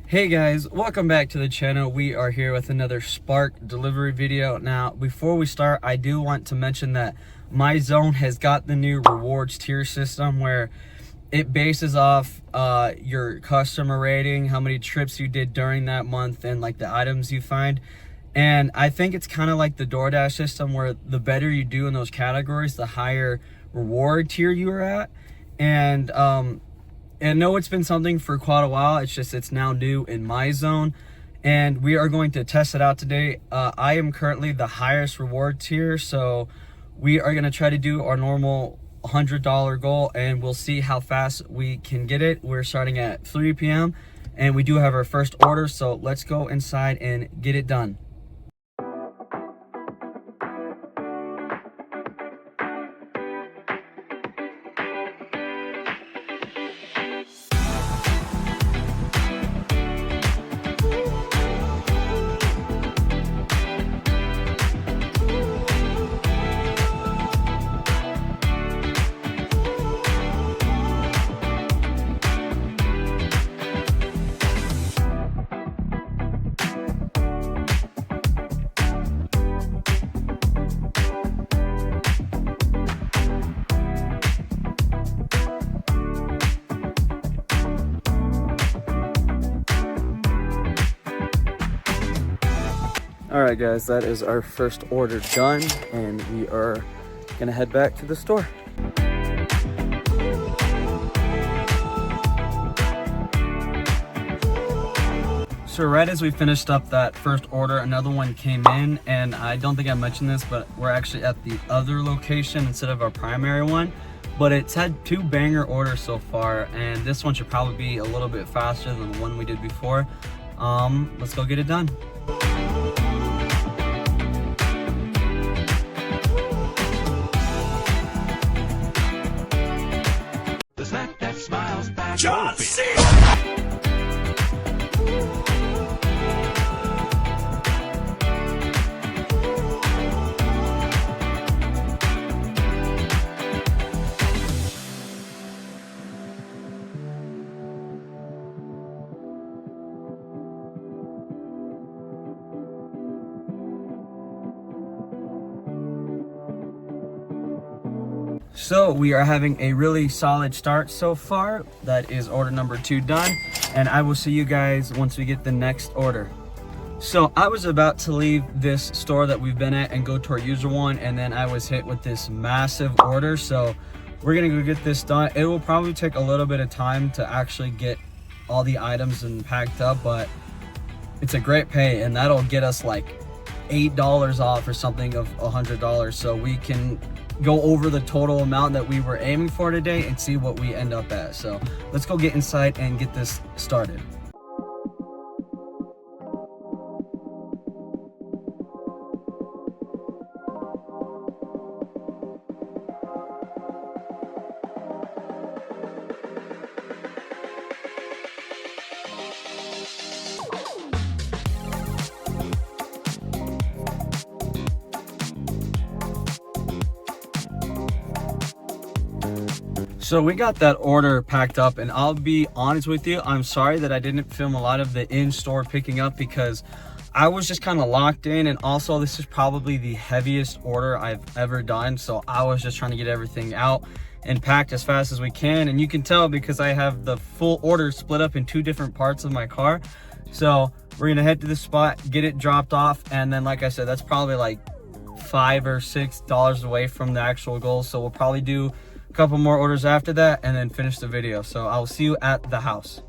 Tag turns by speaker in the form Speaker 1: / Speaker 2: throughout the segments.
Speaker 1: Hey guys, welcome back to the channel. We are here with another Spark delivery video. Now, before we start, I do want to mention that MyZone has got the new rewards tier system where it bases off your customer rating, how many trips you did during that month, and like the items you find. And I think it's kind of like the DoorDash system where the better you do in those categories, the higher reward tier you are at. And I know it's been something for quite a while. It's now new in MyZone, and we are going to test it out today. I am currently the highest reward tier, so we are going to try to do our normal $100 goal, and we'll see how fast we can get it. We're starting at 3 p.m. and we do have our first order, so let's go inside and get it done. All right guys, that is our first order done, and we are gonna head back to the store. So right as we finished up that first order, another one came in, and I don't think I mentioned this, but we're actually at the other location instead of our primary one. But it's had 2 banger orders so far, and this one should probably be a little bit faster than the one we did before. Let's go get it done.
Speaker 2: John C.
Speaker 1: So we are having a really solid start so far. That is order number 2 done, and I will see you guys once we get the next order. So I was about to leave this store that we've been at and go to our usual one, and then I was hit with this massive order. So we're gonna go get this done. It will probably take a little bit of time to actually get all the items and packed up, but it's a great pay, and that'll get us like $8 off or something of $100, so we can go over the total amount that we were aiming for today and see what we end up at. So let's go get inside and get this started. So we got that order packed up, and I'll be honest with you, I'm sorry that I didn't film a lot of the in-store picking up because I was just kind of locked in, and also this is probably the heaviest order I've ever done, so I was just trying to get everything out and packed as fast as we can. And you can tell because I have the full order split up in 2 different parts of my car. So we're gonna head to the spot, get it dropped off, and then like I said, that's probably like $5 or $6 away from the actual goal, so we'll probably do a couple more orders after that and then finish the video. So I'll see you at the house.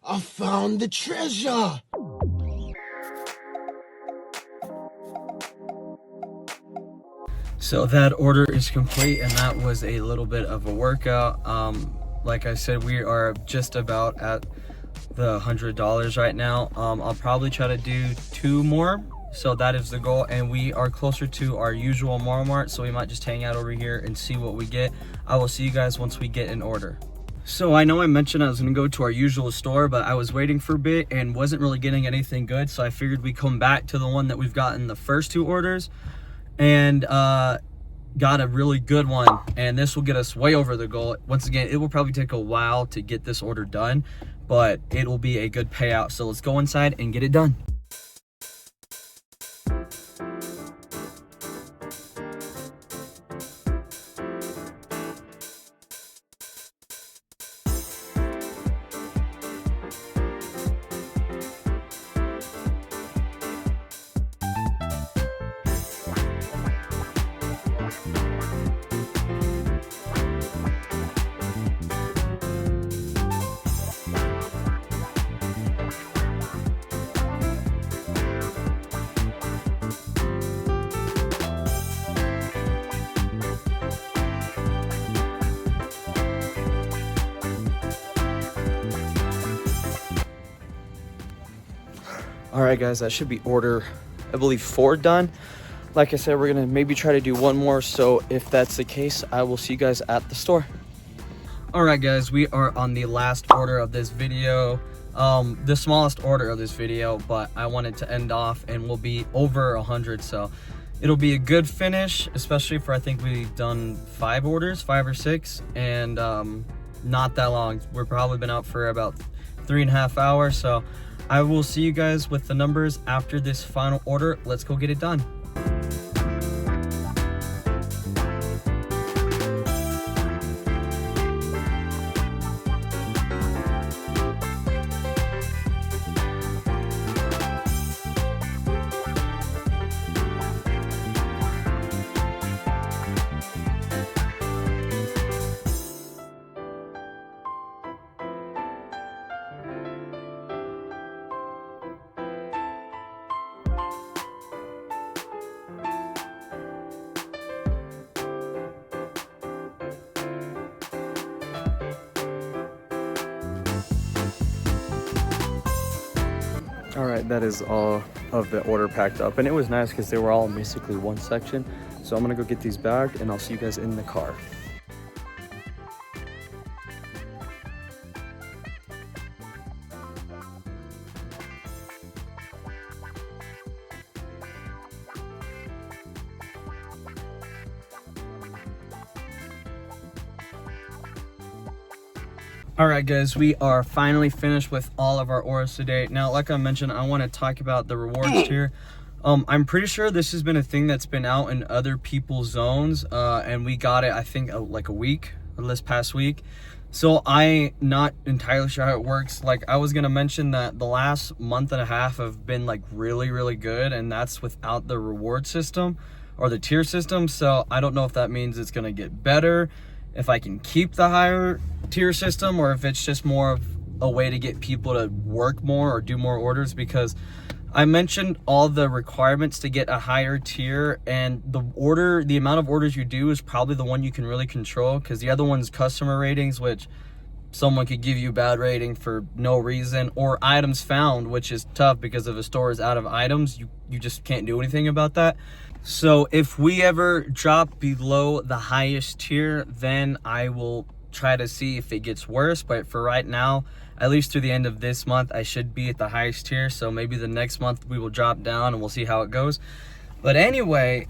Speaker 2: I found the treasure.
Speaker 1: So that order is complete, and that was a little bit of a workout. Like I said, we are just about at the $100 right now. I'll probably try to do 2 more. So that is the goal, and we are closer to our usual Walmart, so we might just hang out over here and see what we get. I will see you guys once we get an order. So I know I mentioned I was gonna go to our usual store, but I was waiting for a bit and wasn't really getting anything good. So I figured we'd come back to the one that we've gotten the first two orders. And got a really good one, and this will get us way over the goal. Once again, it will probably take a while to get this order done, but it will be a good payout. So let's go inside and get it done. All right, guys, that should be order, I believe, 4 done. Like I said, we're gonna maybe try to do one more. So if that's the case, I will see you guys at the store. All right, guys, we are on the last order of this video. The smallest order of this video, but I wanted to end off and we'll be over 100. So it'll be a good finish, especially for, I think we've done 5 orders, 5 or 6, and not that long. We've probably been out for about 3.5 hours. So I will see you guys with the numbers after this final order. Let's go get it done. All right, that is all of the order packed up, and it was nice because they were all basically one section. So I'm gonna go get these bagged and I'll see you guys in the car. All right, guys, we are finally finished with all of our orders today. Now, like I mentioned, I want to talk about the rewards tier. I'm pretty sure this has been a thing that's been out in other people's zones, and we got it, I think, like a week or this past week. So I'm not entirely sure how it works. Like, I was gonna mention that the last month and a half have been like really good, and that's without the reward system or the tier system. So I don't know if that means it's gonna get better, if I can keep the higher tier system, or if it's just more of a way to get people to work more or do more orders, because I mentioned all the requirements to get a higher tier, and the amount of orders you do is probably the one you can really control, because the other one's customer ratings, which someone could give you a bad rating for no reason, or items found, which is tough because if a store is out of items, you just can't do anything about that. So if we ever drop below the highest tier, then I will try to see if it gets worse. But for right now, at least through the end of this month, I should be at the highest tier. So maybe the next month we will drop down and we'll see how it goes. But anyway,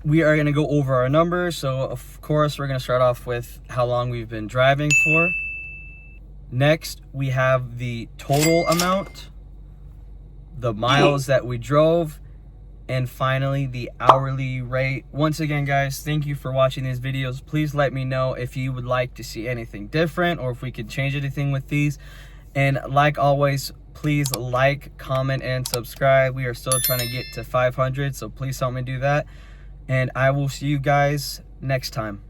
Speaker 1: we are going to go over our numbers. So of course, we're going to start off with how long we've been driving for. Next, we have the total amount, the miles that we drove, and finally the hourly rate. Once again, guys, thank you for watching these videos. Please let me know if you would like to see anything different or if we could change anything with these. And like always, please like, comment, and subscribe. We are still trying to get to 500, so please help me do that. And I will see you guys next time.